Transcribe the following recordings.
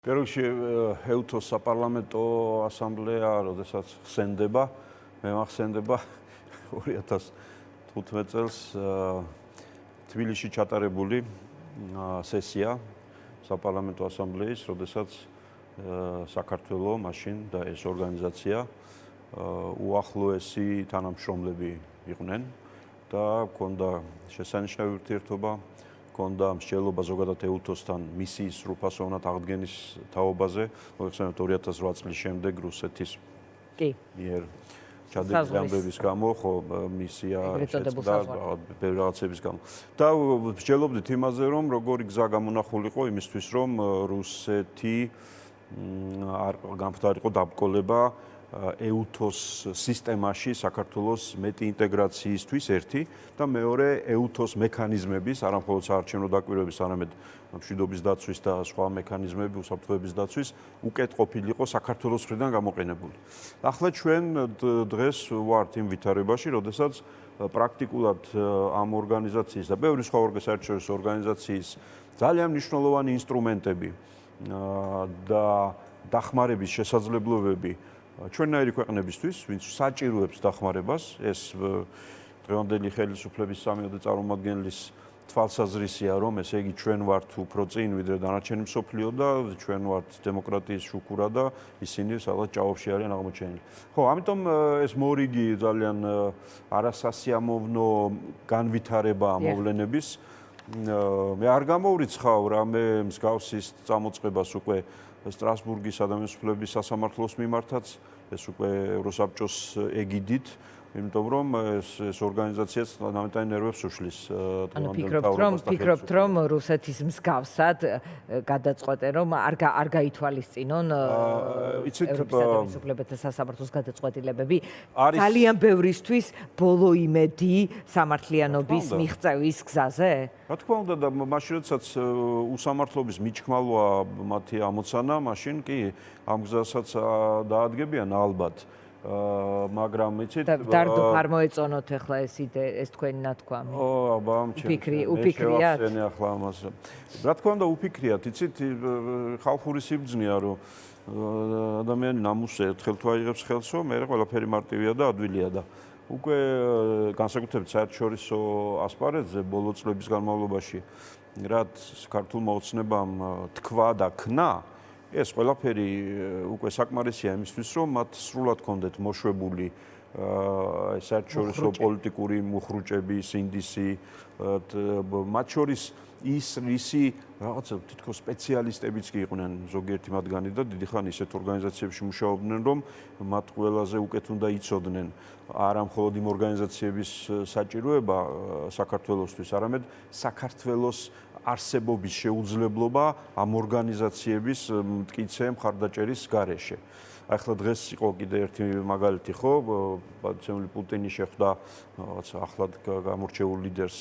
პირველ რიგში ეუთოს საპარლამენტო ასამბლეა, როდესაც ხსენდება, მე მახსენდება 2015 წელს თბილისში ჩატარებული სესია საპარლამენტო ასამბლეის, როდესაც საქართველო მაშინ და ეს ორგანიზაცია უახლოესი თანამშრომლები იყვნენ და ჰქონდა შესანიშნავი ურთიერთობა. Კონდა მსჯელობა ზოგადად ეუთოსთან მისიის სრულფასოვნად აღდგენის თაობაზე, მოიხსენებთ 2008 წლის შემდეგ რუსეთის მიერ ჩადენილი ამბების გამო, ხო, მისია შეწყდა ბევრი რაღაცების გამო. და მსჯელობდით იმაზე, რომ როგორი გზა გამონახულიყო იმისთვის, რომ რუსეთი არ გამხდარიყო დაბკოლება ეუთოს სისტემაში საქართველოს მეტი ინტეგრაციისთვის ერთი და მეორე ეუთოს მექანიზმების, არა მხოლოდ საარჩევნო დაკვირვების, არამედ მშვიდობის დაცვის და სხვა მექანიზმები, უსაფრთხოების დაცვის უკეთ ყოფილიყო საქართველოს მხრიდან გამოყენებული. ახლა ჩვენ დღეს ვართ იმ ვითარებაში, როდესაც პრაქტიკულად ამ ორგანიზაციის და ბევრი სხვა საერთაშორისო ორგანიზაციის ძალიან მნიშვნელოვანი ინსტრუმენტები და დახმარების შესაძლებლობები ჩვენნაირი ქვეყნებისთვის, ვინც საჭიროებს დახმარებას, ეს დღევანდელი ხელისუფლების სამიოდე წარმომადგენლის თვალსაზრისია, რომ ესე იგი ჩვენ ვართ უფრო წინ ვიდრე დანარჩენი მსოფლიო და ჩვენ ვართ დემოკრატიის შუქურა და ისინი სადღაც ჭაობში არიან აღმოჩენილი. ხო, ამიტომ ეს მორიგი ძალიან არასასიამოვნო განვითარება მოვლენების. მე არ გამოვრიცხავ რამე მსგავსის წამოწყებას უკვე სტრასბურგის ადამიანის უფლებების სასამართლოს მიმართაც, ეს უკვე ევროსაბჭოს ეგიდით, იმიტომ რომ ეს ორგანიზაციაც ნამდვილად ნერვებს უშლის. ფიქრობთ, რომ რუსეთის მსგავსად გადაწყვეტენ, რომ არ გაითვალისწინონ ევროპის უფლებათა სასამართლოს გადაწყვეტილებები. ძალიან ბევრისთვის ბოლო იმედი სამართლიანობის მიღწევის გზაზე? რა თქმა უნდა და მაშინ როდესაც უსამართლობის მიჩქმალვა მათი ამოცანა, მაშინ კი ამ გზასაც დაადგებიან ალბათ. მაგრამ იცით დარდო არ მოეწონოთ ახლა ეს თქვენი ნათქვამი. აბა უფიქრიათ? ახლა ამას. რა თქმა უნდა უფიქრიათ, იცით ხალხური სიბრძნეა, რომ ადამიანი ნამუსზე ერთხელ თუ აიღებს ხელსო, მერე ყველაფერი მარტივია და ადვილია და უკვე განსაკუთრებით საერთაშორისო ასპარეზზე ბოლო წლების განმავლობაში რაც ქართულმა ოცნებამ თქვა და ქნა, ეს ყველაფერი უკვე საკმარისია იმისთვის, რომ მათ სრულად კონდეთ მოშვებული საერთაშორისო პოლიტიკური მუხრუჭები, სინდისი, მათ შორის ისი რაღაცა თითქოს სპეციალისტებიც კი იყვნენ ზოგიერთი მათგანი და დიდი ხანი ისეთ ორგანიზაციებში მუშაობდნენ, რომ მათ ყველაზე უკეთ უნდა იცოდნენ არა მხოლოდ იმ ორგანიზაციების საჭიროება საქართველოსთვის, არამედ საქართველოს არსებობის შეუძლებლობა ამ ორგანიზაციების მტკიცე მხარდაჭერის გარეშე. ახლა დღეს იყო კიდე ერთი მაგალითი, ხო, ბატონი პუტინი შეხვდა რაღაცა ახლად გამორჩეულ ლიდერს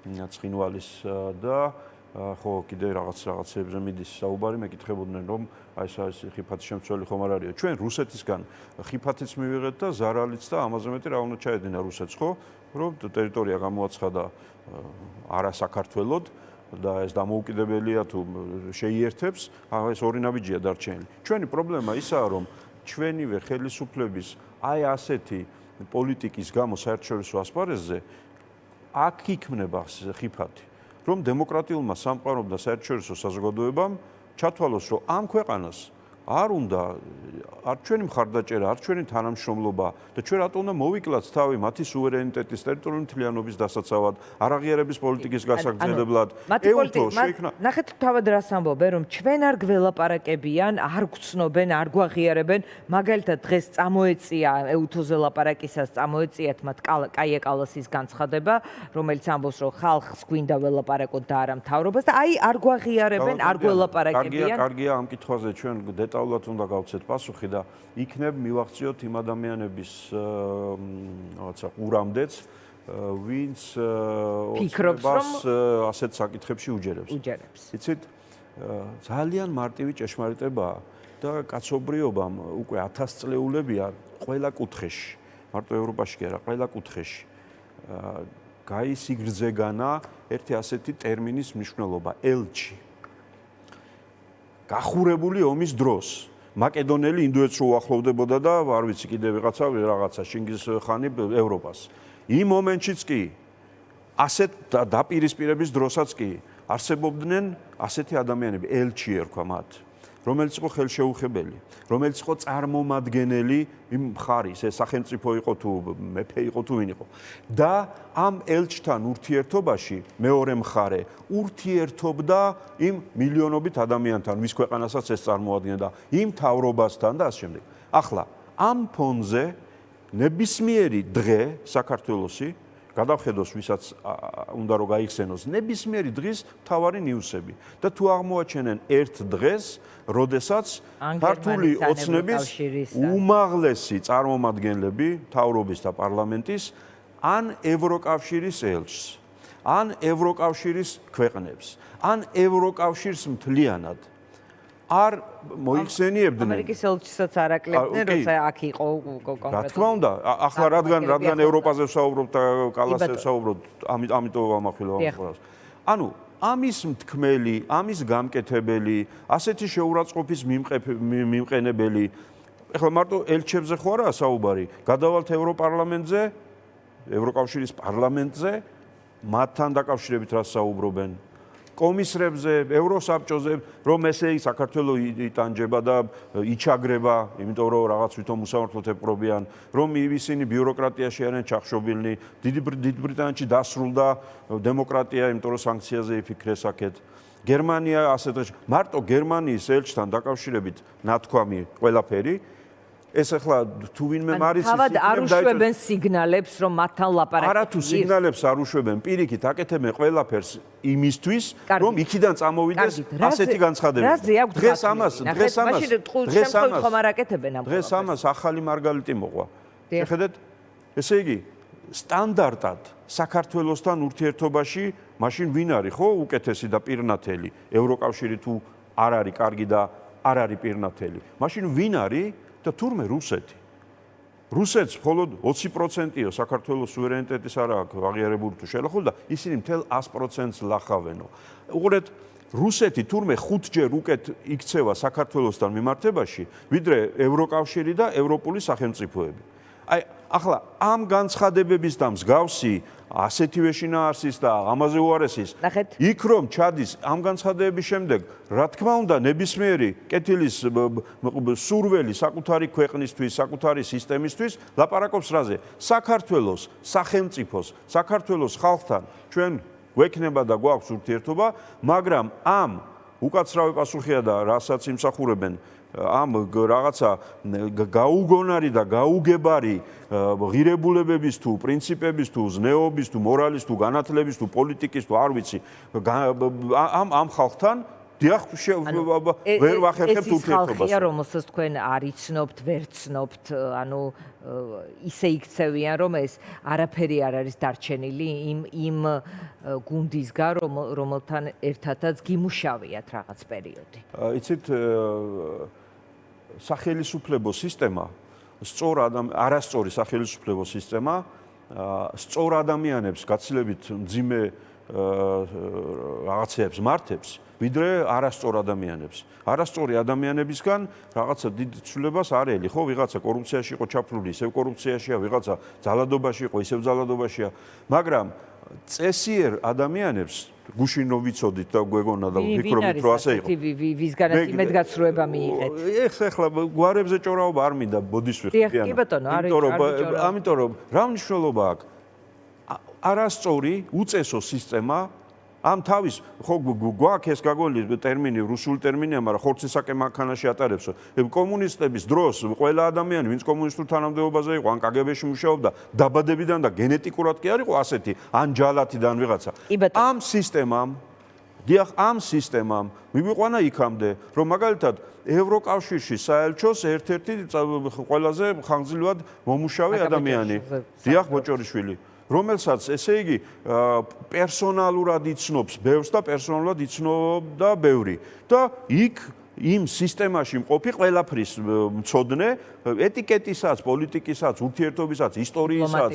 ცხინვალის და ხო კიდე რაღაცებზე მიდის საუბარი, მეკითხებოდნენ, რომ აი ეს ხიფათის შემცველი ხომ არ არისო. ჩვენ რუსეთისგან ხიფათიც მივიღეთ და ზარალიც და ამაზე მეტი რა უნდა ჩაედინა რუსეთს, ხო, რომ ტერიტორია გამოაცხადა არა საქართველოდ და ეს დამოუკიდებელია თუ შეიერთებს, ეს ორი ნაბიჯია დარჩენილი. ჩვენი პრობლემა ისაა, რომ ჩვენივე ხელისუფლების აი ასეთი პოლიტიკის გამო საერთაშორისო ასპარეზზე აქ იქმნება ხიფათი, რომ დემოკრატიულმა სამყარომ და საერთაშორისო საზოგადოებამ ჩათვალოს, რომ ამ ქვეყანას არ უნდა არ ჩვენი მხარდაჭერა, არ ჩვენი თანამშრომლობა და ჩვენ რატომ უნდა მოვიკლათ თავი მათი სუვერენიტეტის, ტერიტორიული მთლიანობის დასაცავად, არაღიარების პოლიტიკის გასაგრძელებლად. ნახეთ თავად რას ამბობენ, რომ ჩვენ არ გველაპარაკებიან, არ გვცნობენ, არ გვაღიარებენ, მაგალითად დღეს წამოეწია ეუთოზე ლაპარაკისას წამოეწიათ მათ კაია კალასის განცხადება, რომელიც ამბობს, რომ ხალხს გვინდა ველაპარაკოთ და არა მთავრობას და აი არ გვაღიარებენ, არ გველაპარაკებიან. კარგია ამ კითხვაზე ჩვენ დეტალურად უნდა გავცეთ პასუხი და იქნებ მივახციოთ იმ ადამიანების რაღაცა ყურამდეც, ვინც ფიქრობს, რომ ასეთ საკითხებში უჯერებს. იცით, ძალიან მარტივი ჭეშმარიტებაა და კაცობრიობამ უკვე 1000 წლეულებია ყველა კუთხეში, მარტო ევროპაში კი არა, ყველა კუთხეში გაისიგრძეგანა ერთი ასეთი ტერმინის მნიშვნელობა, ელჩი. გახურებული ომის დროს მაკედონელი ინდოეთს რო უახლოვდებოდა და არ ვიცი კიდე რაღაცა შინგიზ ხანი ევროპას. იმ მომენტშიც კი ასეთ დაპირისპირების დროსაც კი არსებობდნენ ასეთი ადამიანები, ელჩი ერქვა მათ, რომელიც იყო ხელშეუხებელი, რომელიც იყო წარმომადგენელი იმ მხარის, ეს სახელმწიფო იყო თუ მეფე იყო თუ ვინ იყო. და ამ ელჩთან ურთიერთობაში მეორე მხარე ურთიერთობდა იმ მილიონობით ადამიანთან, ვის ქვეყანასაც ეს წარმოადგენდა, იმ თავრობასთან და ასე შემდეგ. ახლა ამ ფონზე ნებისმიერი დღე საქართველოსი გადავხედოს, ვისაც უნდა რომ გაიხსენოს, ნებისმიერი დღის მთავარი ნიუსები და თუ აღმოაჩენენ ერთ დღეს, როდესაც ქართული ოცნების უმაღლესი წარმომადგენლები, მთავრობის და პარლამენტის, ან ევროკავშირის ელჩს, ან ევროკავშირის ქვეყნებს, ან ევროკავშირს მთლიანად არ მოიხსენიებდნენ. ამერიკის ელჩისაც არ აკლებდნენ, როცა აქ იყო კონკრეტულად. რა თქმა უნდა, ახლა რადგან ევროპაზე ვსაუბრობ და კალასზე ვსაუბრობ, ამიტომ ამახვილა. ანუ ამის მთქმელი, ამის გამკეთებელი, ასეთი შეურაცხყოფის მიმყენებელი, ეხლა მარტო ელჩებზე ხო არაა საუბარი, გადავალთ ევროპარლამენტზე, ევროკავშირის პარლამენტზე, მათთან დაკავშირებით რა საუბრობენ. კომისრებზე, ევროსაბჭოზე, რომ ესე საქართველოს იტანჯება და იჩაგრება, იმიტომ რომ რაღაც ვითომ უსამართლოდ ეპყრობიან, რომ ისინი ბიუროკრატიაში არიან ჩახშობილნი, დიდ ბრიტანეთში დასრულდა დემოკრატია, იმიტომ რომ სანქციაზე იფიქრეს აქეთ. გერმანია ასეთ მარტო გერმანიის ელჩთან დაკავშირებით ნათქვამი ყველაფერი ეს ახლა თუ ვინმე მარიცის თავად არ უშვებენ სიგნალებს, რომ მათთან ლაპარაკი. არა თუ სიგნალებს არ უშვებენ, პირიქით აკეთებენ ყველაფერს იმისთვის, რომ იქიდან წამოვიდეს ასეთი განცხადებები. დღეს ამას ახალი მარგალიტი მოყვა. შეხედეთ, ესე იგი, სტანდარტად საქართველოსთან ურთიერთობაში მაშინ ვინ არის, ხო, უკეთესი და პირნათელი, ევროკავშირი თუ არ არის კარგი და არ არის პირნათელი. მაშინ ვინ არის? და თურმე რუსეთი. რუსეთს მხოლოდ 20%-ია საქართველოს სუვერენიტეტის არ აქვს აღიარებული თუ შელახული და ისინი მთელ 100%-ს ლახავენო. უყურეთ, რუსეთი თურმე 5ჯერ უკეთ იქცევა საქართველოსთან მიმართებაში, ვიდრე ევროკავშირი და ევროპული სახელმწიფოები. აი, ახლა ამ განცხადებების და მსგავსი ასეთივე შინაარსის და ამაზე უარესის იქ რომ ჩადის ამ განცხადებების შემდეგ, რა თქმა უნდა, ნებისმიერი კეთილის სურველი საკუთარი ქვეყნისთვის, საკუთარი სისტემისთვის ლაპარაკობს რაზე? საქართველოს სახელმწიფოს, საქართველოს ხალხთან ჩვენ გვექნება და გვაქვს ურთიერთობა, მაგრამ ამ უკაცრავი პასუხია და რასაც იმსახურებენ ამ რაღაცა გაუგონარი და გაუგებარი ღირებულებების თუ პრინციპების თუ ზნეობის თუ მორალის თუ განათლების თუ პოლიტიკის თუ არ ვიცი ამ ხალხთან დიახ ვერ ვახერხებთ ურთიერთობას. ეს ხალხია, რომელსაც თქვენ არ იცნობთ, ვერ ცნობთ, ანუ ისე იქცევიან, რომ ეს არაფერი არ არის დარჩენილი იმ გუნდისგან, რომელთან ერთადაც გიმუშავიათ რაღაც პერიოდი. იცით, სახელისუფლებო სისტემა, არასწორი სახელისუფლებო სისტემა, სწორ ადამიანებს გაცილებით მძიმე რაღაცებს მართებს, ვიდრე არასწორ ადამიანებს. არასწორი ადამიანებისგან რაღაცა დიდ ცვლილებას არ ელი, ხო, ვიღაცა კორუფციაში იყო ჩაფლული, ისევ კორუფციაშია, ვიღაცა ძალადობაში იყო, ისევ ძალადობაშია, მაგრამ წესიერ ადამიანებს გუშინ რომ ვიცოდით და გვეგონა და ვფიქრობთ რომ ასე იყო. ვისგანაც იმედგაცრუება მიიღეთ. ეხლა გვარებზე ჭორაობა არ მინდა ბოდის ვიხდიან. კი ბატონო, ამიტომ რომ რა მნიშვნელობა აქვს არასწორი უწესო სისტემა ამ თავის ხო გვაქვს ეს გაგონილი ტერმინი, რუსული ტერმინია, მაგრამ ხორცისაკე მანქანაში ატარებსო. კომუნისტების დროს ყველა ადამიანი, ვინც კომუნისტურ თანამდებობაზე იყო, ან კგბ-ში მუშაობდა, დაბადებიდან და გენეტიკურად კი არ იყო ასეთი, ან ჯალათიდან ვიღაცა. ამ სისტემამ მივიყვანა იქამდე, რომ მაგალითად ევროკავშირში საელჩოს ერთ-ერთი ყველაზე ხანგრძლივად მომუშავე ადამიანი, დიახ ბოჭორიშვილი, რომელსაც ესე იგი პერსონალურად იცნობს ბევრს და პერსონალურად იცნობდა ბევრი და იქ იმ სისტემაში მყოფი ყველაფრის მცოდნე ეტიკეტისაც, პოლიტიკისაც, ურთიერთობისაც, ისტორიისაც,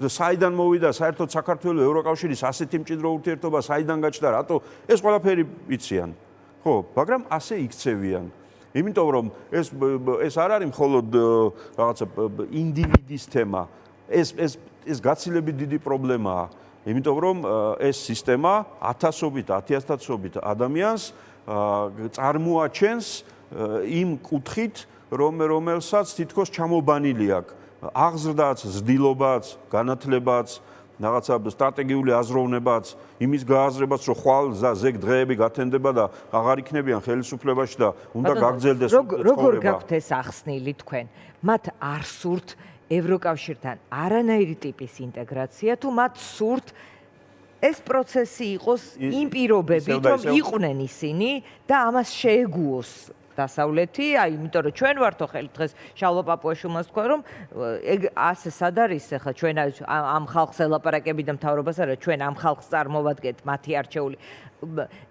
საიდან მოვიდა საერთოდ საქართველოს ევროკავშირის ასეთი მჭიდრო ურთიერთობა, საიდან გაჩნდა, რატო ეს ყველაფერი იციან. ხო, მაგრამ ასე იქცევიან. იმიტომ რომ ეს არ არის მხოლოდ რაღაცა ინდივიდის თემა. ეს გაცილებით დიდი პრობლემაა. იმიტომ რომ ეს სისტემა ათასობით ადამიანს წარმოაჩენს იმ კუთხით, რომელსაც თითქოს ჩამობანილი აქვს. აღზრდაც, ზრდილობაც, განათლებაც, რაღაცა სტრატეგიული აზროვნებაც, იმის გააზრებაც, რომ ხვალ ზეგ დღეები გათენდება და აღარ იქნებიან ხელისუფლებაში და უნდა გაგრძელდეს ცხოვრება. როგორ გაქვთ ეს ახსნილი თქვენ? მათ არ სურთ ევროკავშირთან არანაირი ტიპის ინტეგრაცია, თუ მათ სურთ ეს პროცესი იყოს იმ პირობებით, რომ იყვნენ ისინი და ამას შეეგუოს დასავლეთი, იმიტომ რომ ჩვენ ვართო ხელი დღეს შალვა პაპუაშვილმა თქვა, რომ ეგ ასე სად არის ახლა ჩვენ ამ ხალხს ელაპარაკები და მთავრობას არა, ჩვენ ამ ხალხს წარმოვადგენთ, მათი არჩეული.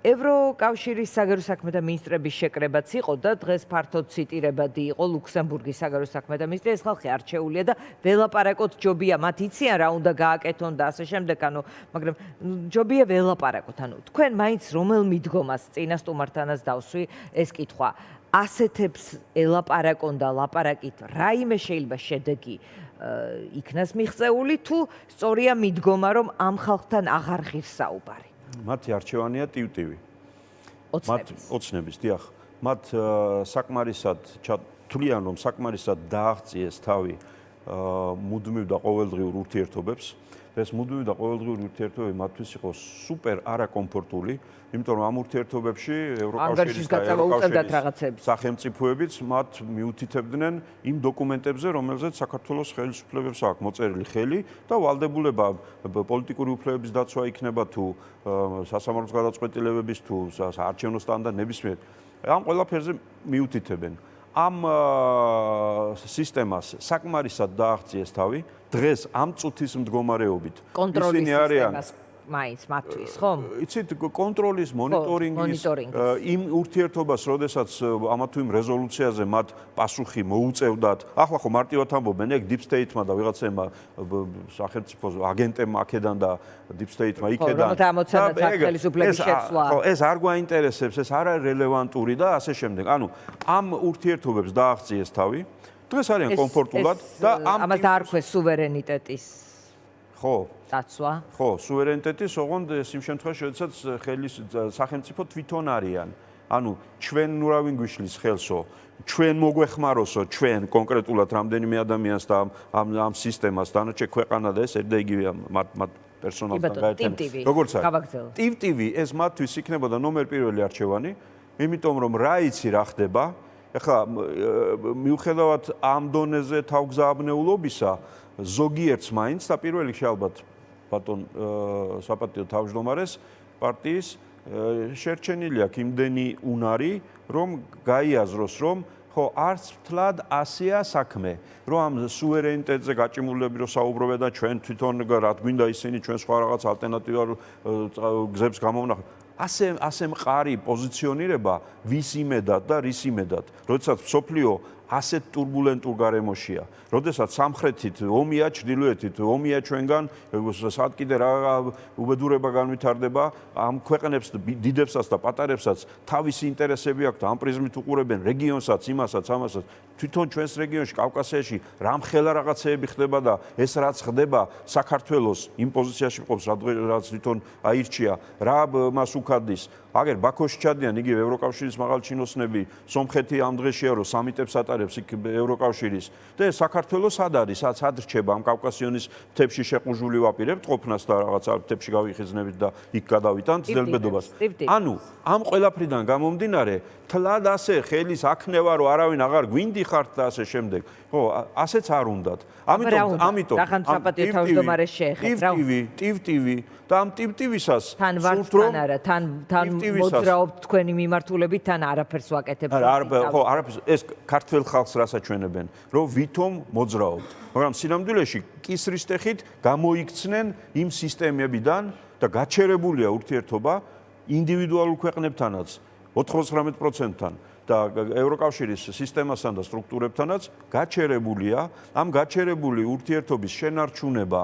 ევროკავშირის საგარეო საქმეთა მინისტრების შეკრებაც იყო და დღეს ფართოდ ციტირებადი იყო ლუქსემბურგის საგარეო საქმეთა მინისტრი, ეს ხალხი არჩეულია და ველაპარაკოთ ჯობია, მათ იციან რა უნდა გააკეთონ და ასე შემდეგ, მაგრამ ჯობია ველაპარაკოთ. თქვენ მაინც რომელ მიდგომას წინასტუმართანაც დავსვი ეს კითხვა. ასეთებს ელაპარაკონ და ლაპარაკით რაიმე შეიძლება შედეგი იქნას მიღწეული თუ სწორია მიდგომა რომ ამ ხალხთან აღარ ღირს საუბარი. მათი არჩევანია ტივტივი. ოცნების, დიახ. მათ საკმარისად თვლიან რომ საკმარისად დააღწიეს თავი მუდმივ და ყოველდღიურ ურთიერთობებს. ეს მუდმივი და ყოველდღიური ურთიერთობები მათთვის იყო სუპერ არაკომფორტული, იმიტომ რომ ამ ურთიერთობებში ევროკავშირის და ევროკავშირის სახელმწიფოებიც მათ მიუთითებდნენ იმ დოკუმენტებზე, რომელზეც საქართველოს ხელისუფლებებს აქვს მოწერილი ხელი და ვალდებულება პოლიტიკური უფლებების დაცვა იქნება თუ სასამართლოს გადაწყვეტილებების თუ საარჩევნო სტანდარტების ამ ყველაფერზე მიუთითებენ. ამ სისტემას საკმარისად დააღწიეს თავი დღეს ამ წუთის მდგომარეობით. კონტროლის სისტემას მაინც მათთვის, ხო? იცით, კონტროლის, მონიტორინგის იმ ურთიერთობას, როდესაც ამა თუ იმ რეზოლუციაზე მათ პასუხი მოუწევდათ. ახლა ხო მარტივად ამბობენ, ეგ deep state-მა და ვიღაცებმა სახელმწიფო აგენტებმა აქედან და deep state-მა იქედან. და ამოცანაც ხელისუფლების შეცვლა. ხო, ეს არ გვაინტერესებს, ეს არ არის რელევანტური და ასე შემდეგ. ამ ურთიერთობებს დააღწიეს თავი. დღეს არიან კომფორტულად და ამას დაარქვეს სუვერენიტეტის ხო დაცვა. ხო, სუვერენიტეტის ოღონდ იმ შემთხვევაში, როდესაც სახელმწიფო თვითონ არიან. ჩვენ ნუ რა ვინ გვიშლის ხელსო, ჩვენ მოგვეხმაროსო, ჩვენ კონკრეტულად რამდენიმე ადამიანს და ამ სისტემას დანარჩენ ქვეყანა და ეს ერთ და იგივეა მათ პერსონალთან გაერთიანებით. როგორც არის? ტივტივი ეს მათთვის იქნებოდა ნომერ პირველი არჩევანი, იმიტომ რომ რა იცი რა ხდება. ეხლა მიუხედავად ამ დონეზე თავგზავნეულობისა, ზოგიერთს მაინც და პირველ რიგში ალბათ ბატონ საპატიო თავმჯდომარეს პარტიის შერჩენილი აქვს იმდენი უნარი, რომ გაიაზროს, რომ ხო არც მთლად ასეა საქმე, რომ ამ სუვერენიტეტზე გაჭიმულები რო საუბრობენ და ჩვენ თვითონ რა გვინდა ისინი ჩვენ სხვა რაღაც ალტერნატივარ გზებს გამოვნახავთ. ასე მყარი პოზიციონირება ვის იმედად და რის იმედად, როდესაც მსოფლიო ასეთ турბულენტურ გარემოშია, როდესაც სამხრეთით ომია, ჩრდილოეთით ომია ჩვენგან, სად კიდე რა უბედურება განვითარდება, ამ ქვეყნებს დიდებსაც და პატარებსაც თავისი ინტერესები აქვთ, ამ პრიზმით უყურებენ რეგიონსაც, იმასაც, ამასაც. თვითონ ჩვენს რეგიონში, კავკასიაში რამხელა რაღაცეები ხდება და ეს რაც ხდება საქართველოს იმ პოზიციაში ყოფს, რაც თვითონ აირჩია, რა მას უკადის. აგერ ბაქოში ჩადიან იგივე ევროკავშირის მაღალჩინოსნები, სომხეთი ამ დღეშია რომ სამიტებს ატარებს იქ ევროკავშირის და საქართველოს სად არის, სად რჩება ამ კავკასიონის მთებში შეყუჟული ვაპირებთ ყოფნას და რაღაცა მთებში გავიხიზნებით და იქ გადავიტანთ ძელბედობას. ამ ყველაფრიდან გამომდინარე, თლად ასე ხელის აქნება რომ არავინ აღარ გვინდიხართ და ასე შემდეგ. ხო, ასეც არ უნდათ. ამიტომ რახან საპატიო თავმჯდომარეს შეეხეთ, რა. ტივტივი და ამ ტივტივისას თან ვართ თან არა, თან მოძრაობთ თქვენი მიმართულებით, თან არაფერს ვაკეთებთ. ხო, არაფერს ეს ქართველ ხალხს რასაჩვენებენ, რომ ვითომ მოძრაობთ. მაგრამ სინამდვილეში კისრის ტეხით გამოიქცნენ იმ სისტემებიდან და გაჩერებულია ურთიერთობა ინდივიდუალურ ქვეყნებთანაც 99%-თან. და ევროკავშირის სისტემასთან და სტრუქტურებთანაც გაჩერებულია, ამ გაჩერებული ურთიერთობის შენარჩუნება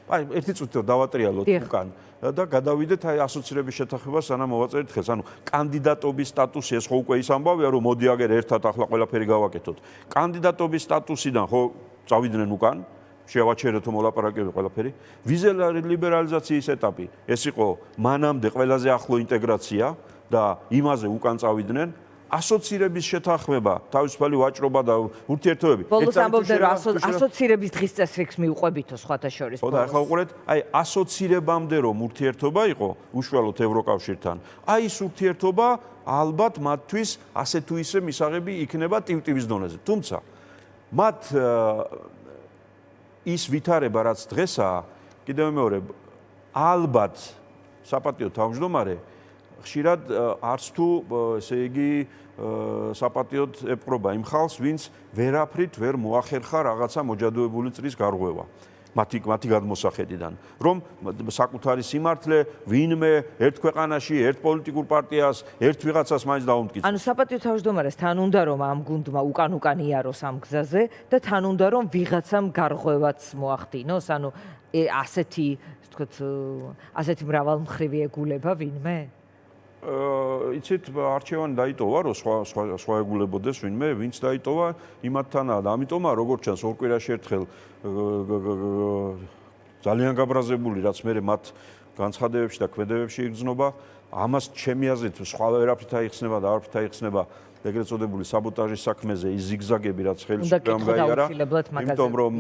აი ერთი წუთი დავატრიალოთ უკან და გადავიდეთ აი ასოცირების შეთანხმება სანამ მოვაწერით ხელს. ანუ კანდიდატობის სტატუსი ეს ხო უკვე ის ამბავია, რომ მოდი აგერ ერთად ახლა ყველაფერი გავაკეთოთ. კანდიდატობის სტატუსიდან ხო წავიდნენ უკან, შევაჩერეთო მოლაპარაკებები ყველაფერი. ვიზების ლიბერალიზაციის ეტაპი, ეს იყო მანამდე ყველაზე ახლო ინტეგრაცია და იმაზე უკან წავიდნენ. ასოცირების შეთანხმება, თავისუფალი ვაჭრობა და ურთიერთობები. ბოლოს ამბობდნენ, რომ ასოცირების დღის წესრიგს მიუყვებითო სხვათა შორის. ხო და ახლა უყურეთ, აი ასოცირებამდე რომ ურთიერთობა იყო უშუალოდ ევროკავშირთან, აი ეს ურთიერთობა ალბათ მათთვის ასე თუ ისე მისაღები იქნება ტივტივის დონეზე. თუმცა მათ ის ვითარება რაც დღესაა, კიდევ მეორე ალბათ საპატიო თავმჯდომარე ხშირად არც თუ ესე იგი საპატიოდ ეპყრობა იმ ხალხს, ვინც ვერაფრით ვერ მოახერხა რაღაცა მოჯადოებული წრის გარღვევა. მათი გადმოსახედიდან, რომ საკუთარი სიმართლე ვინმე ერთ ქვეყანაში, ერთ პოლიტიკურ პარტიას, ერთ ვიღაცას მაინც დაუმტკიცებს. ანუ საპატიო თავმჯდომარეს თან უნდა რომ ამ გუნდმა უკან იაროს ამ გზაზე და თან უნდა რომ ვიღაცამ გარღვევაც მოახდინოს, ანუ ასეთი, ვთქვათ, ასეთი მრავალმხრივი ეგულება ვინმე? იცით, არჩევანი დაიტოვა, რომ სხვა ეგულებოდეს ვინმე, ვინც დაიტოვა, იმათთანაა და ამიტომა როგორც ჩანს ორ კვირაში ერთხელ ძალიან გაბრაზებული, რაც მე მათ განცხადებებში და ქმედებებში იგრძნობა, ამას ჩემი აზრით სხვა ვერაფრით აიხსნება და არაფრით აიხსნება ეგრეთ წოდებული საბოტაჟის საქმეზე ის ზიგზაგები, რაც ხელისუფლებამ გაიარა, იმიტომ რომ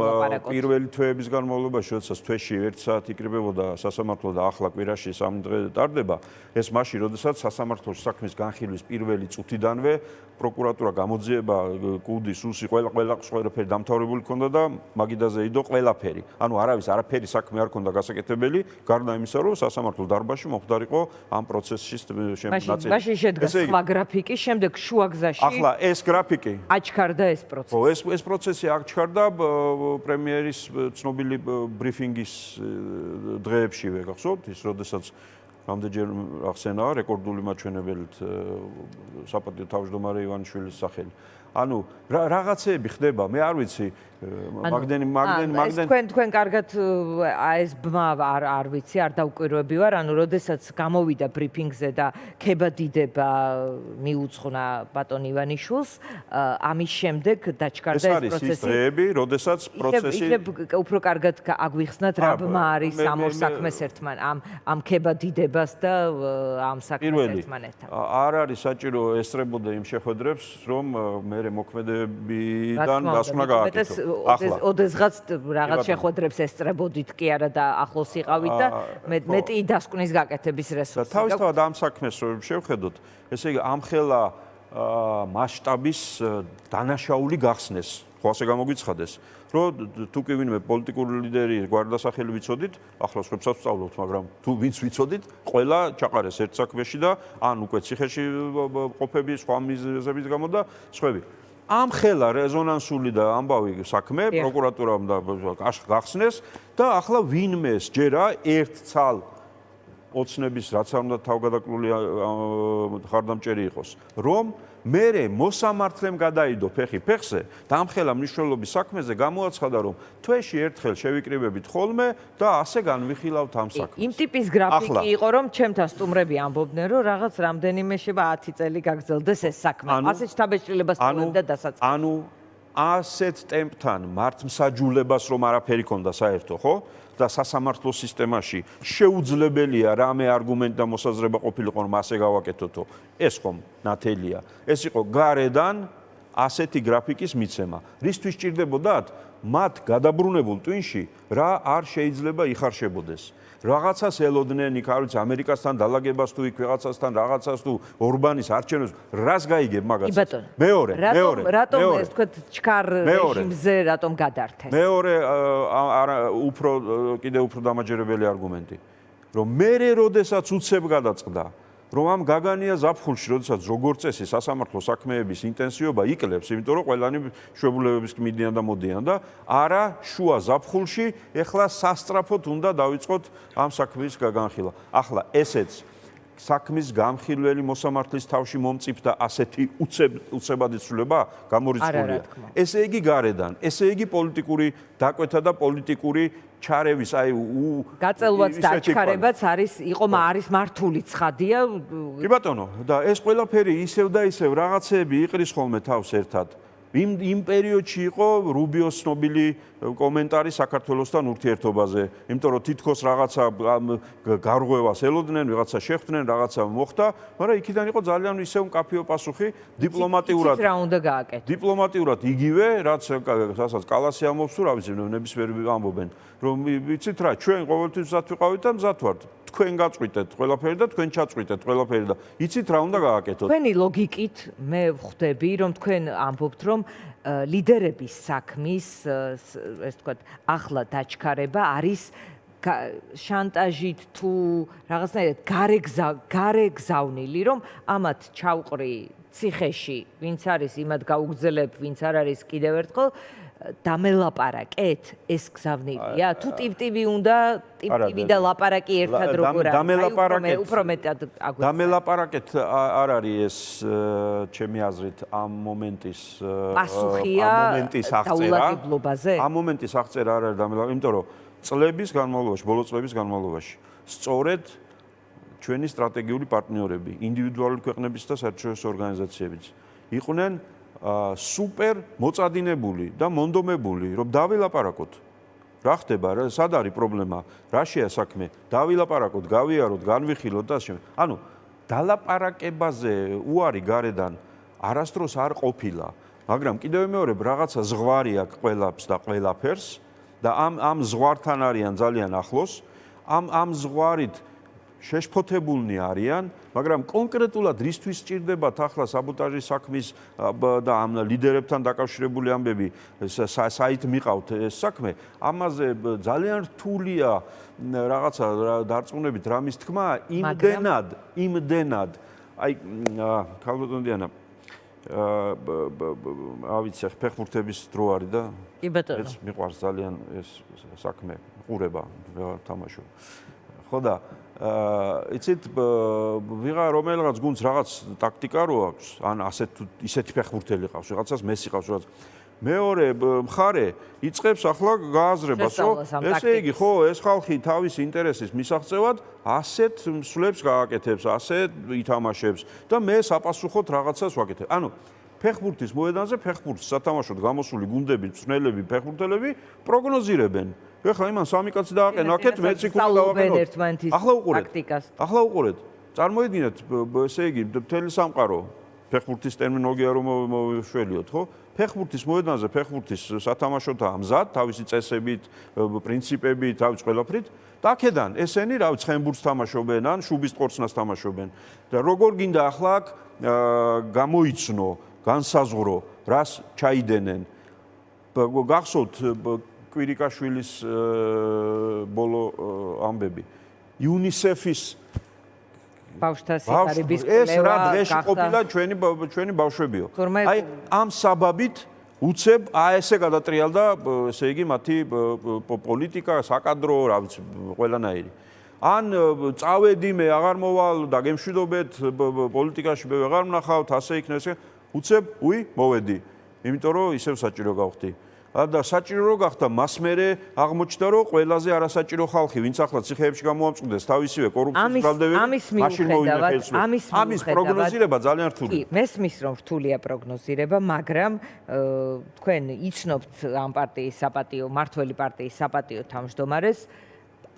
პირველი თვეების განმავლობაში, როდესაც თვეში 1 საათი იკრიბებოდა სასამართლო და ახლა კვირაში 3 დღე ტარდება, ეს მაშინ, როდესაც სასამართლოში საქმის განხილვის პირველი წუთიდანვე პროკურატურა გამოძიება კუდი, სუსი, ყველაფერი დამთავრებული ქონდა და მაგიდაზე იდო ყველაფერი. ანუ არაფერი საქმე არ ქონდა გასაკეთებელი, გარდა იმისა, რომ სასამართლო დარბაზში მომხდარიყო ამ პროცესის ნაწილი. მაშინ შედგა სხვა გრაფიკი, შემდეგ შუა ახლა ეს გრაფიკი აჩქარდა ეს პროცესი. ხო, ეს პროცესი აჩქარდა პრემიერის ცნობილი ბრიფინგის დღეებშივე, გახსოვთ ის, როდესაც რამდენჯერ ახსენა რეკორდული მაჩვენებელით საპატიო თავმჯდომარე ივანიშვილის სახელი. ანუ რაღაცეები ხდება, მე არ ვიცი, მაგდენი თქვენ კარგად ეს ბმა არ ვიცი, არ დავკვირვები ვარ, ანუ როდესაც გამოვიდა ბრიფინგზე და ქებადიდება მიუძღვნა ბატონ ივანიშვილს, ამის შემდეგ დაჩქარდა ეს პროცესი. ეს არის ის დღეები, როდესაც პროცესი უფრო კარგად აგვიხსნათ რა ბმა არის ამ ორ საქმეს ერთმან, ამ ქებადიდებას და ამ საქმეს ერთმანეთთან. არ არის საჭირო ესწრებოდა იმ შეხვედრებს, რომ მე მოქმედებიდან დასკვნა გააკეთო. ოდესღაც რაღაც შეხვედრებს ესწრებოდით კი არა და ახლოს იყავით და მეტი დასკვნის გაკეთების რესურსი. თავისთავად ამ საქმეს რომ შევხედოთ, ესე იგი ამხელა მასშტაბის დანაშაული გახსნეს, ხო ასე გამოგვიცხადეს, რომ თუ კი ვინმე პოლიტიკური ლიდერი გვარდასახელი ვიცოდით, ახლა სხვებსაც ვსწავლობთ, მაგრამ თუ ვინც ვიცოდით, ყველა ჩაყარეს ერთ საქმეში და ან უკვე ციხეში ყოფები სხვა მიზეზების გამო და სხვები. ამ ხელა რეზონანსული და ამბავი საქმე პროკურატურამ და გახსნეს და ახლა ვინმე სჯერა ერთ ცალ ოცნების რაც არ უნდა თავგადაკლული ხარდამჭერი იყოს, რომ მერე მოსამართლემ გადაიდო ფეხი ფეხზე და ამ ხელა მნიშვნელობის საქმეზე გამოაცხადა, რომ თვეში ერთხელ შევიკრიბებით ხოლმე და ასე განვიხილავთ ამ საქმეს. იმ ტიპის გრაფიკი იყო, რომ ჩემთან სტუმრები ამბობდნენ, რომ რაღაც რამდენიმე 10 წელი გაგრძელდეს ეს საქმე. ასე შთაბეჭდილებას თხოვდა დასაწყისად. ანუ ასეთ ტემპთან მართლმსაჯულებას რომ არაფერი ქონდა საერთო, ხო? და სასამართლო სისტემაში შეუძლებელია რამე არგუმენტი და მოსაზრება ყოფილიყო, რომ ასე გავაკეთოთო. ეს ხომ ნათელია. ეს იყო გარედან ასეთი გრაფიკის მიცემა. რისთვის სჭირდებოდათ მათ გადაბრუნებულ ტვინში რა არ შეიძლება იხარშებოდეს. რაღაცას ელოდნენ იქ, არ ვიცი, ამერიკასთან დალაგებას თუ იქ ვიღაცასთან რაღაცას თუ ორბანის არჩევნებს, რას გაიგებ მაგას? მეორე. რატომ ეს თქვა ჩქარ რეჟიმზე რატომ გადართეს? მეორე კიდე უფრო დამაჯერებელი არგუმენტი, რომ მერე როდესაც უცებ გადაწყდა, რომ ამ გაგანია ზაფხულში, როდესაც როგორც წესი სასამართლო საქმეების ინტენსივობა იკლებს, იმიტომ რომ ყველანი მშობლებების მიდიან და მოდიან და არა შუა ზაფხულში, ეხლა სასწრაფოდ უნდა დავიწყოთ ამ საქმის განხილვა. ახლა ესეც საქმის გამხილველი მოსამართლის თავში მომწიფდა ასეთი უცებადი ცვლილება გამორიცხულია. ესე იგი გარედან, ესე იგი პოლიტიკური დაკვეთა და პოლიტიკური ჩარევის, გაწელვაც და აჩქარებაც იყო მართული ცხადია. კი ბატონო, და ეს ყველაფერი ისევ და ისევ რაღაცეები იყრის ხოლმე თავს ერთად. იმ პერიოდში იყო რუბიოს ცნობილი კომენტარი საქართველოსთან ურთიერთობაზე, იმიტომ რომ თითქოს რაღაცა გარღვევას ელოდნენ, რაღაცა შეხვდნენ, რაღაცა მოხდა, მაგრამ იქიდან იყო ძალიან ისევ მკაფიო პასუხი დიპლომატიურად. რა უნდა გააკეთო? დიპლომატიურად იგივე, რასაც კალასი ამბობს თუ რა ვიცი, ნებისმიერ ამბობენ, რომ ვიცით რა, ჩვენ ყოველთვის მზად ვიყავით და მზად ვართ. თქვენ გაწყვიტეთ ყველაფერი და თქვენ ჩაწყვიტეთ ყველაფერი და იცით რა უნდა გააკეთოთ. თქვენი ლოგიკით მე ვხვდები, რომ თქვენ ამბობთ, რომ ლიდერების საქმის, ეს თქვათ, ახლა დაჩქარება არის შანტაჟით თუ რაღაცნაირად გარეგზავნილი, რომ ამათ ჩავყრი ციხეში, ვინც არის იმად გაუგზელებ, ვინც არ არის კიდევ ერთხელ დამელაპარაკეთ, ეს გზავნილია? თუ ტივტივი უნდა, ტივტივი და ლაპარაკი ერთად როგორ არის? უფრო მეტად აგვიწერეთ. დამელაპარაკეთ არ არის ეს ჩემი აზრით ამ მომენტის აღწერა. ამ მომენტის აღწერა არ არის დამელაპარაკე, იმიტომ რომ წლების განმავლობაში, ბოლო წლების განმავლობაში, სწორედ ჩვენი სტრატეგიული პარტნიორები, ინდივიდუალური ქვეყნების და საერთაშორისო ორგანიზაციებიც იყვნენ სუპერ მოწადინებული და მონდომებული, რომ დავილაპარაკოთ. რა ხდება, სად არის პრობლემა, რაშია საქმე, დავილაპარაკოთ, გავიაროთ, განვიხილოთ და ასე. ანუ დალაპარაკებაზე უარი გარედან არასდროს არ ყოფილა, მაგრამ კიდევ მეორებ რაღაცა ზღვარი აქვს ყველაფერს და ყველაფერს და ამ ზღვართან არიან ძალიან ახლოს, ამ ზღვარით შეშფოთებულნი არიან, მაგრამ კონკრეტულად რისთვის სჭირდებათ ახლა საბოტაჟის საქმის და ამ ლიდერებთან დაკავშირებული ამბები საით მიყავთ ეს საქმე, ამაზე ძალიან რთულია რაღაცა დარწმუნებით რამის თქმა, იმდენად, აი ქალბატონ დიანა, ავიცი ფეხბურთების დრო არის და კი ბატონო. ეს მიყვარს ძალიან ეს საქმე, ყურება, თამაშობ. ხო და იცით ვიღა რომელიღაც გუნდს რაღაც ტაქტიკა რო აქვს, ან ისეთი ფეხბურთელი ყავს, რაღაცას მესი ყავს, რაღაც მეორე მხარე იწყებს ახლა გააზრებას, ესე იგი, ხო, ეს ხალხი თავის ინტერესის მისაღწევად ასეთ მსვლებს გააკეთებს, ასეთ ითამაშებს და მე საპასუხოდ რაღაცას ვაკეთებ. ანუ ფეხბურთის მოედანზე ფეხბურთს სათამაშოდ გამოსული გუნდები, მწვრთნელები, ფეხბურთელები პროგნოზირებენ. ეხლა იმან სამი კაცი დააყენა აქეთ, მეც იქ უნდა დავაყენოთ. ახლა უყურეთ. წარმოიდგინეთ, ესე იგი, მთელი სამყარო ფეხბურთის ტერმინოლოგია რომ მოვშველიოთ, ხო? ფეხბურთის მოედანზე ფეხბურთის სათამაშოთაა მზად, თავისი წესებით, პრინციპებით, თავის ყველაფრით. და აქედან ესენი, რა ვიცი, ხემბურთს თამაშობენ, ან შუბის ყორცნას თამაშობენ. და როგორ გინდა ახლა აქ გამოიცნო, განსაზღვრო, რას ჩაიდენენ. გახსოვთ კვირიკაშვილის ბოლო ამბები. UNICEF-ის ბავშვთა სიხარების კვლევა ეს რა დღეში ყოფილა ჩვენი ბავშვებიო. აი ამ საბაბით უცებ ესე გადატრიალდა, ესე იგი მათი პოლიტიკა, საკადრო, რა ვიცი, ყველანაირი. ან წავედი მე აღარ მოვალ და გემშვიდობეთ პოლიტიკაში მე ვეღარ ვნახავთ, ასე იქნება ესე. უცებ მოვედი. იმიტომ რომ ისევ საჭირო გავხდი. და საჭირო რო გახდა, მას მერე აღმოჩნდა, რომ ყველაზე არასაჭირო ხალხი, ვინც ახლა ციხეებში გამოამწყდეს თავისივე კორუფციის ბრალდებით, მაშინ მოვიდნენ ხელს. ამის პროგნოზირება ძალიან რთულია. კი, მესმის რომ რთულია პროგნოზირება, მაგრამ თქვენ იცნობთ ამ პარტიის საპატიო, მართველი პარტიის საპატიო თავმჯდომარეს,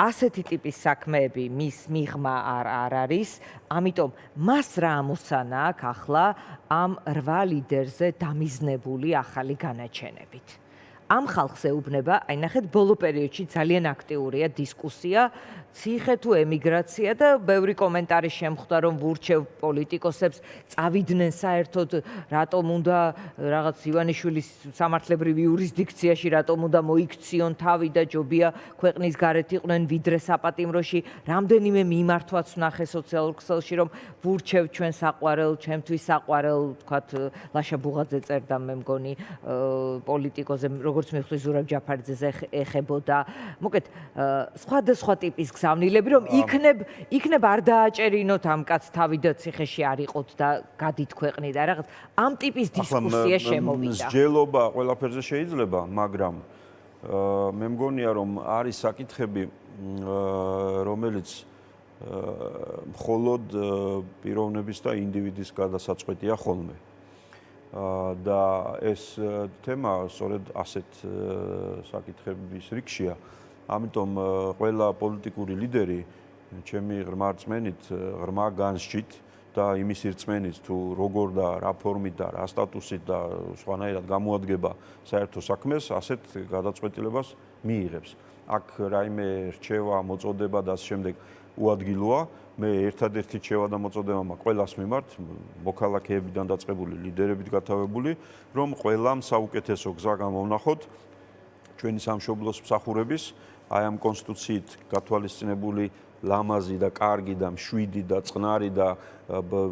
ასეთი ტიპის საქმეები მის მიღმა არ არის, ამიტომ მას რა ამოსანა აქვს ახლა ამ 8 ლიდერზე დამიზნებული ახალი განაჩენებით. ამ ხალხს ეუბნება, აი ნახეთ, ბოლო პერიოდში ძალიან აქტიურია დისკუსია, ციხე თუ ემიგრაცია და ბევრი კომენტარი შემხვდა, რომ ვურჩევ პოლიტიკოსებს წავიდნენ საერთოდ, რატომ უნდა რაღაც ივანიშვილის სამართლებრივი იურისდიქციაში, რატომ უნდა მოიქციონ თავი და ჯობია ქვეყნის გარეთ იყვნენ ვიდრე საპატიმროში, რამდენიმე მიმართვაც ვნახე სოციალურ ქსელში, რომ ვურჩევ ჩვენ საყვარელ, ჩვენთვის საყვარელ, თქვათ, ლაშა ბუღაძე წერდა, მე მგონი, პოლიტიკოზე როგორც მივხვდი ზურაბ ჯაფარიძეს ეხებოდა. მოკეთ სხვადასხვა ტიპის გზავნილები, რომ იქნებ არ დააჭერინოთ ამ კაცს თავი და ციხეში არ იყოთ და გადით ქვეყნით და რაღაც ამ ტიპის დისკუსია შემოვიდა. მსჯელობა ყველაფერზე შეიძლება, მაგრამ მე მგონია რომ არის საკითხები რომელიც მხოლოდ პიროვნების და ინდივიდის გადასაწყვეტია ხოლმე. და ეს თემა სწორედ ასეთ საკითხების რიგშია. ამიტომ ყველა პოლიტიკური ლიდერი ჩემი ღრმა რწმენით, ღრმა განსჯით და იმის რწმენით თუ როგორ და რა ფორმით და რა სტატუსით და სხვანაირად გამოადგება საერთო საქმეს, ასეთ გადაწყვეტილებას მიიღებს. აქ რაიმე რჩევა, მოწოდება და ასე შემდეგ უადგილოა. მე ერთადერთი რჩევა და მოწოდება მაქვს ყველას მიმართ, მოქალაქეებიდან დაწყებული, ლიდერებით გათავებული, რომ ყველამ საუკეთესო გზა გამოვნახოთ ჩვენი სამშობლოს მსახურების, აი ამ კონსტიტუციით გათვალისწინებული ლამაზი და კარგი და მშვიდი და წყნარი და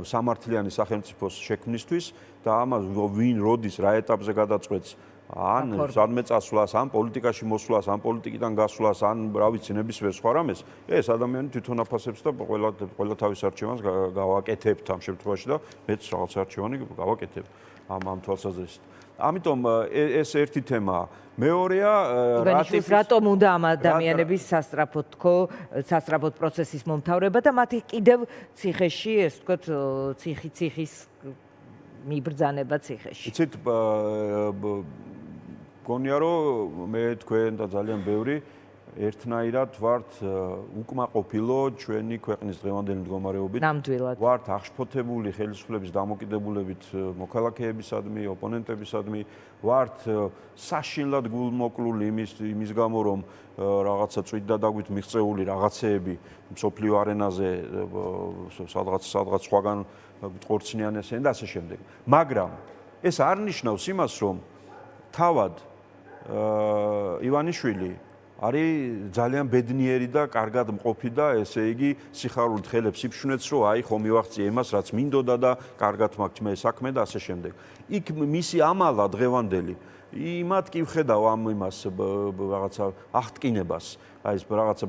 სამართლიანი სახელმწიფოს შექმნისთვის და ამას ვინ როდის რა ეტაპზე გადაწყვეტს ან სადმე წასვლას, ან პოლიტიკაში მოსვლას, ან პოლიტიკიდან გასვლას, ან რა ვიცი ნებისმიერ სხვა რამეს, ეს ადამიანი თვითონ აფასებს და ყველა თავის არჩევანს გავაკეთებთ ამ შემთხვევაში და მეც რაღაც არჩევანი გავაკეთებ ამ თვალსაზრისით. ამიტომ ეს ერთი თემაა. მეორეა რატომ უნდა ამ ადამიანების სასწრაფოდ პროცესის მომთავრება და მათი კიდევ ციხეში, ეს ვთქვათ, ციხის მიბრძანება ციხეში. იცით, გონია რომ მე თქვენ და ძალიან ბევრი ერთნაირად ვართ უკმაყოფილო ჩვენი ქვეყნის დღევანდელი მდგომარეობით. ნამდვილად. ვართ აღშფოთებული ხელისუფლების დამოკიდებულებით მოქალაქეებისადმი, ოპონენტებისადმი, ვართ საშინლად გულმოკლული იმის გამო, რომ რაღაცა წვით და დაგვით მიღწეული რაღაცეები მსოფლიო არენაზე სადღაც სხვაგან გწყორცნიან ესენი და ასე შემდეგ. მაგრამ ეს არ ნიშნავს იმას, რომ თავად ივანიშვილი არის ძალიან ბედნიერი და კარგად მყოფი და ესე იგი სიხარულით ხელებს იფშვნეთს, რომ აი ხო მივაღწია იმას, რაც მინდოდა და კარგად მაქვს მე საქმე და ასე შემდეგ. იქ მისი ამალა დღევანდელი იმათ კი ვხედავ ამ იმას რაღაცა აღტკინებას, აი ეს რაღაცა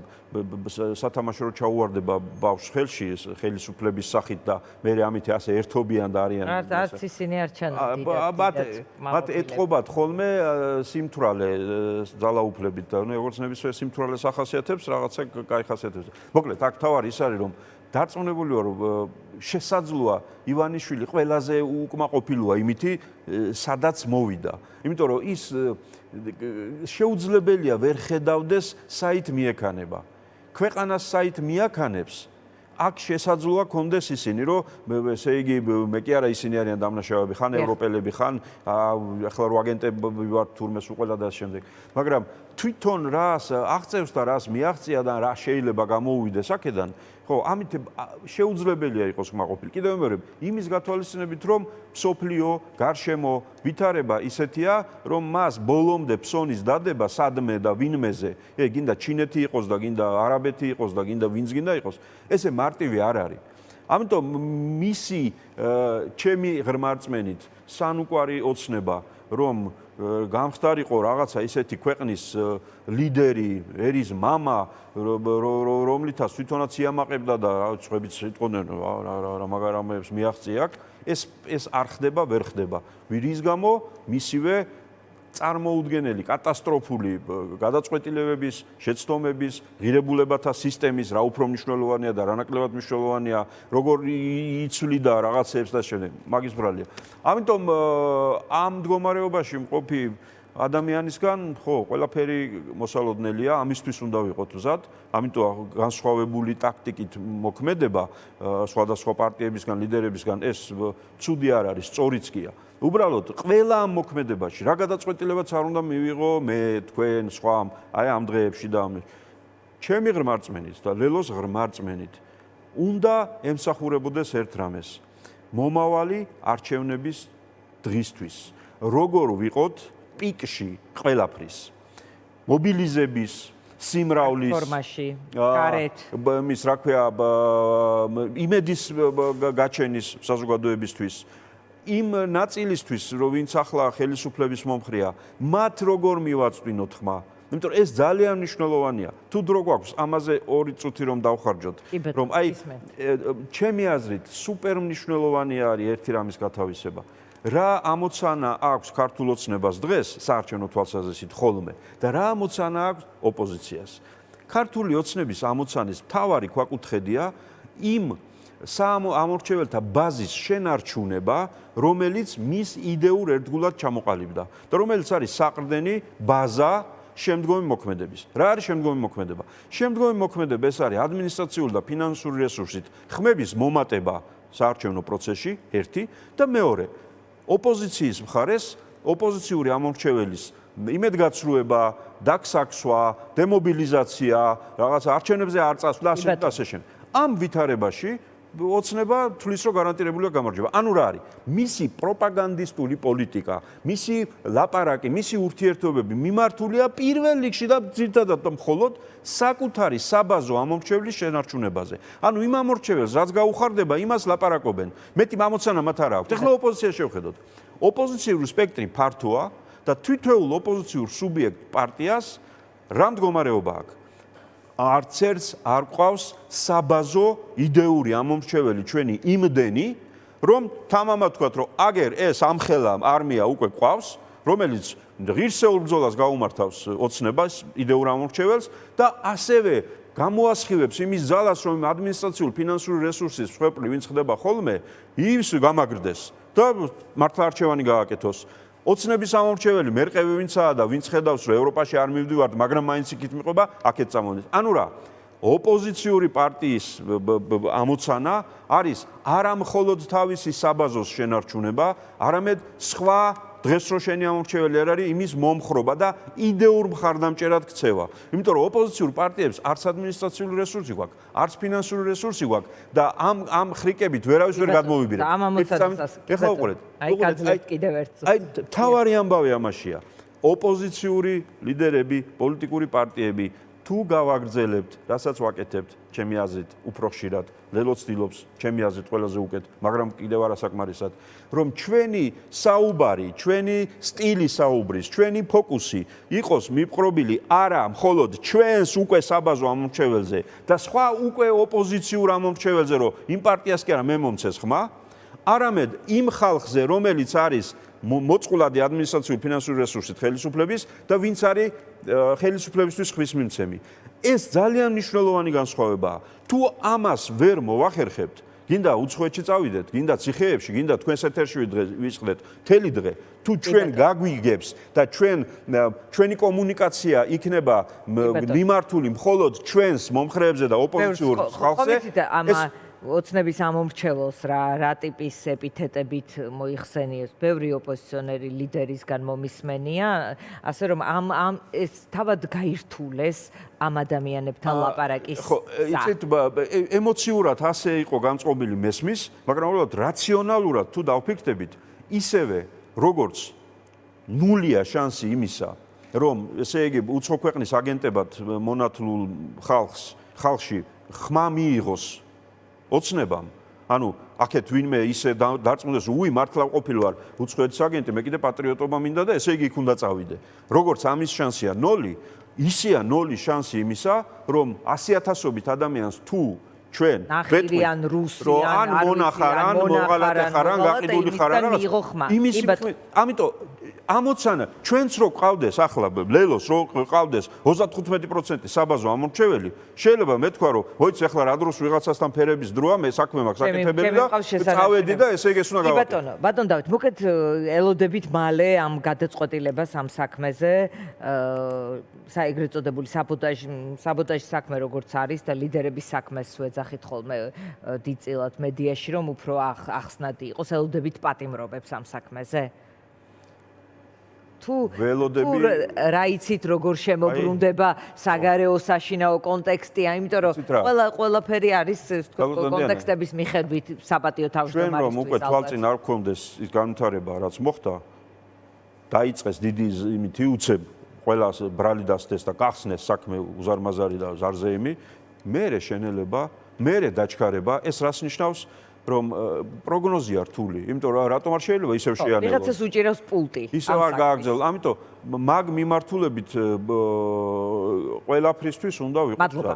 სათამაშო რო ჩაუვარდება ბავშვს ხელში ხელისუფლების სახით და მე ამით ასე ერთობიან და არიან. არც ისინი არ ჩანადიდათ. მათ ეთყობათ ხოლმე სიმთვრალე ძალაუფლებით და როგორც ნებისმიერ სიმთვრალეს ახასიათებს, რაღაცა კაი ხასიათებს. მოკლედ, აქ თავარი ის არის, რომ დარწმუნებული ვარ, რომ შესაძლოა ივანიშვილი ყველაზე უკმაყოფილოა იმითი, სადაც მოვიდა. იმიტომ რომ ის შეუძლებელია ვერ ხედავდეს საით მიექანება. ქვეყანას საით მიაქანებს, აქ შესაძლოა კონდეს ისინი, რომ ესე იგი მე კი არა ისინი არიან დამნაშავეები, ხან ევროპელები, ხან ახლა რო აგენტები ვართ თურმე სულ ყველა და შემდეგ. მაგრამ თვითონ რას აღწევს და რას მიაღწია და რა შეიძლება გამოუვიდეს აქედან, ხო, ამით შეუძლებელია იყოს კმაყოფილი. კიდევ მეორე, იმის გათვალისწინებით, რომ მსოფლიო, გარშემო ვითარება ისეთია, რომ მას ბოლომდე ფსონის დადება სადმე და ვინმეზე, გინდა ჩინეთი იყოს და გინდა არაბეთი იყოს და გინდა ვინც გინდა იყოს, ესე მარტივი არ არის. ამიტომ მისი ჩემი ღრმა რწმენით სანუკვარი ოცნება, რომ გამხდარიყო რაღაცა ისეთი ქვეყნის ლიდერი, ერის мама, რომლითაც თვითონაც იამაყებდა და სხვაებიც იტყოდნენ რა მაგარამებს მიაღწია აქ, ეს არ ხდება, ვერ ხდება. რის გამო მისივე წარმოუდგენელი კატასტროფული გადაწყვეტილებების, შეცდომების, ღირებულებათა სისტემის რა უფრო მნიშვნელოვანია და რა ნაკლებად მნიშვნელოვანია, როგორ იცვლიდა რაღაცებს და შემდეგ. მაგის ბრალია. ამიტომ ამ მდგომარეობაში მყოფი ადამიანისგან, ხო, ყველაფერი მოსალოდნელია, ამისთვის უნდა ვიყოთ მზად, ამიტომ განსხვავებული ტაქტიკით მოქმედება სხვადასხვა პარტიებისგან, ლიდერებისგან ეს ცუდი არ არის, სწორიც კია. უბრალოდ ყველა ამ მოქმედებაში რა გადაწყვეტილებაც არ უნდა მივიღო მე, თქვენ, სხვა, აი ამ დღეებში და ჩემი ღრმა რწმენით და ლელოს ღრმა რწმენით უნდა ემსახურებოდეს ერთ რამეს. მომავალი არჩევნების დღისთვის. როგორ ვიყოთ პიკში ყველაფრის. მობილიზების, სიმრავლის, ფორმაში, გარეთ. მის რა ქვია, იმედის გაჩენის საზოგადოებისთვის. იმ ნაწილისთვის, რომ ვინც ახლა ხელისუფლების მომხრეა, მათ როგორ მივაწვინოთ ხმა? იმიტომ რომ ეს ძალიან მნიშვნელოვანია. თუ დრო გვაქვს, ამაზე 2 წუთი რომ დავხარჯოთ, რომ აი ჩემი აზრით სუპერ მნიშვნელოვანი არის ერთი რამის გათავისება. რა ამოცანა აქვს ქართულ ოცნებას დღეს, საარჩევნო თვალსაზრისით ხოლმე და რა ამოცანა აქვს ოპოზიციას. ქართული ოცნების ამოცანის მთავარი ქვაკუთხედია იმ ამორჩეველთა ბაზის შენარჩუნება, რომელიც მის იდეურ ერთგულად ჩამოყალიბდა და რომელიც არის საყრდენი ბაზა შემდგომი მოქმედების. რა არის შემდგომი მოქმედება? შემდგომი მოქმედება ეს არის ადმინისტრაციული და ფინანსური რესურსით ხმების მომატება საარჩევნო პროცესში, ერთი და მეორე, ოპოზიციის მხარეს, ოპოზიციური ამორჩეველის იმედგაცრუება, დაგსაქსვა, დემობილიზაცია, რაღაც არჩევნებზე არ წასვლა და ასე შემდეგ. ამ ვითარებაში ოცნება თulis რომ გარანტირებულია გამარჯვება. ანუ რა არის? მისი პროპაგანდისტული პოლიტიკა, მისი ლაპარაკი, მისი ურთიერთობები მიმართულია პირველ რიგში და ძირითადად მხოლოდ საკუთარი საბაზო ამორჩევლის შენარჩუნებაზე. ანუ იმ ამორჩეველს, რაც გაუხარდება, იმას ლაპარაკობენ. მეტი ამოცანა მათ არ აქვს. ეხლა ოპოზიციაში შევხედოთ. ოპოზიციური სპექტრი ფართოა და თითოეულ ოპოზიციურ სუბიექტ პარტიას რა მდგომარეობა აქვს? არც ერთს არ ყავს საბაზო იდეური ამომრჩეველი ჩვენი იმდენი, რომ თამამად თქვათ, რომ აგერ ეს ამხელა არმია უკვე ყავს, რომელიც ღირსეულ ბრძოლას გაუმართავს ოცნებას, იდეურ ამომრჩეველს და ასევე გამოასხივებს იმის ძალას, რომ ადმინისტრაციული ფინანსური რესურსის მსხვერპლი ვინც ხდება ხოლმე, ის გამაგრდეს და მართლა არჩევანი გააკეთოს. ოცნების ამორჩეველი მერყევი ვინცაა და ვინც ხედავს რომ ევროპაში არ მივდივართ, მაგრამ მაინც იქით მიყვება, აქეთ წამოდის. ანუ რა, ოპოზიციური პარტიის ამოცანა არის არა მხოლოდ თავისი საბაზოს შენარჩუნება, არამედ სხვა დღეს რო შენი ამორჩეველი არ არის, იმის მომხრობა და იდეურ მხარდამჭერად ქცევა. იმიტომ რომ ოპოზიციურ პარტიებს არც ადმინისტრაციული რესურსი გვაქვს, არც ფინანსური რესურსი გვაქვს და ამ ხრიკებით ვერავის ვერ გადმოვიბირებთ. ამ ამოცანას ეხლა უყურეთ. აი კიდევ ერთ წუთი. აი თავარი ამბავი ამაშია. ოპოზიციური ლიდერები, პოლიტიკური პარტიები თუ გავაგრძელებთ, რასაც ვაკეთებთ, ჩემი აზრით, უფრო ხშირად, ლელო ცდილობს, ჩემი აზრით, ყველაზე უკეთ, მაგრამ კიდევ არასაკმარისად, რომ ჩვენი საუბარი, ჩვენი სტილი საუბრის, ჩვენი ფოკუსი იყოს მიპყრობილი არა მხოლოდ ჩვენს უკვე საბაზო ამორჩეველზე და სხვა უკვე ოპოზიციურ ამორჩეველზე, რომ იმ პარტიას კი არა მე მომცეს ხმა, არამედ იმ ხალხზე, რომელიც არის მოწყვლადი ადმინისტრაციული ფინანსური რესურსით ხელისუფლების და ვინც არის ხელისუფლებისთვის ხმის მიმცემი. ეს ძალიან მნიშვნელოვანი განსხვავებაა. თუ ამას ვერ მოვახერხებთ, გინდა უცხოეთში წავიდეთ, გინდა ციხეებში, გინდა თქვენს ეთერში ვისყდეთ, მთელი დღე, თუ ჩვენ გაგვიგებს და ჩვენი კომუნიკაცია იქნება მიმართული მხოლოდ ჩვენს მომხრეებზე და ოპოზიციურ ხალხზე, ოცნების ამომრჩეველს რა ტიპის ეპითეტებით მოიხსენიებს, ბევრი ოპოზიციონერი ლიდერისგან მომისმენია, ასე რომ ამ ეს თავად გაირთულეს ამ ადამიანებთან ლაპარაკის. ხო, იცით, ემოციურად ასე იყო განწყობილი მესმის, მაგრამ უბრალოდ რაციონალურად თუ დავფიქრდებით, ისევე როგორც ნულია შანსი იმისა, რომ ესე იგი უცხო ქვეყნის აგენტებად მონათლულ ხალხში ხმა მიიღოს ოცნებამ, ანუ აქეთ ვინმე ისე დარწმუნდეს, მართლა ყოფილვარ უცხოეთის აგენტი, მე კიდე პატრიოტობა მინდა და ესე იგი იქ უნდა წავიდე. როგორც ამის შანსია 0, ისეა 0 შანსი იმისა, რომ 100,000-ობით ადამიანს თუ ჩვენ ნახირიან რუსი ან მონახარ, ან მოღალატე ხარ, ან გაყიდული ხარ, იმის ამიტომ ამოცანა ჩვენც რო ყავდეს ახლა ლელოს რო ყავდეს 35% საბაზო ამორჩეველი, შეიძლება მე თქვა რომ მოიც ახლა რა დროს ვიღაცასთან ფერების დროა, მე საქმე მაქვს საკეთებელი და წავედი და ესე იგი ეს უნდა გავაკეთო. ბატონ დავით, მოკეთ ელოდებით მალე ამ გადაწყვეტილებას ამ საქმეზე, ეგრეთ წოდებული საბოტაჟის საქმე როგორც არის და ლიდერების საქმეს ვეძახით ხოლმე დიდწილად მედიაში, რომ უფრო ახსნადი იყოს ელოდებით პატიმრობებს ამ საქმეზე. თუ რა იცით როგორ შემოbrunდება საგარეო საშინაო კონტექსტია, იმიტომ რომ ყველაფერი არის კონტექსტების მიხედვით საპატიო თავმჯდომარისთვის. ჩვენ რომ უკვე თვალწინ არ გქონდეს ის განვითარება, რაც მოხდა, დაიწყეს დიდი იმით იუცებ ყველას ბრალი დასდეს და გახსნეს საქმე უზარმაზარი და ზარზეიმი, მერე შენელება, მერე დაჩქარება, ეს რას ნიშნავს? რომ პროგნოზია რთული, იმიტომ რომ რატომ არ შეიძლება ისევ შეანელოს. ვიღაცას უჭირავს პულტი. ისევ არ გააგრძელოს. ამიტომ მაგ მიმართულებით ყველაფრისთვის უნდა ვიყოთ. მადლობა.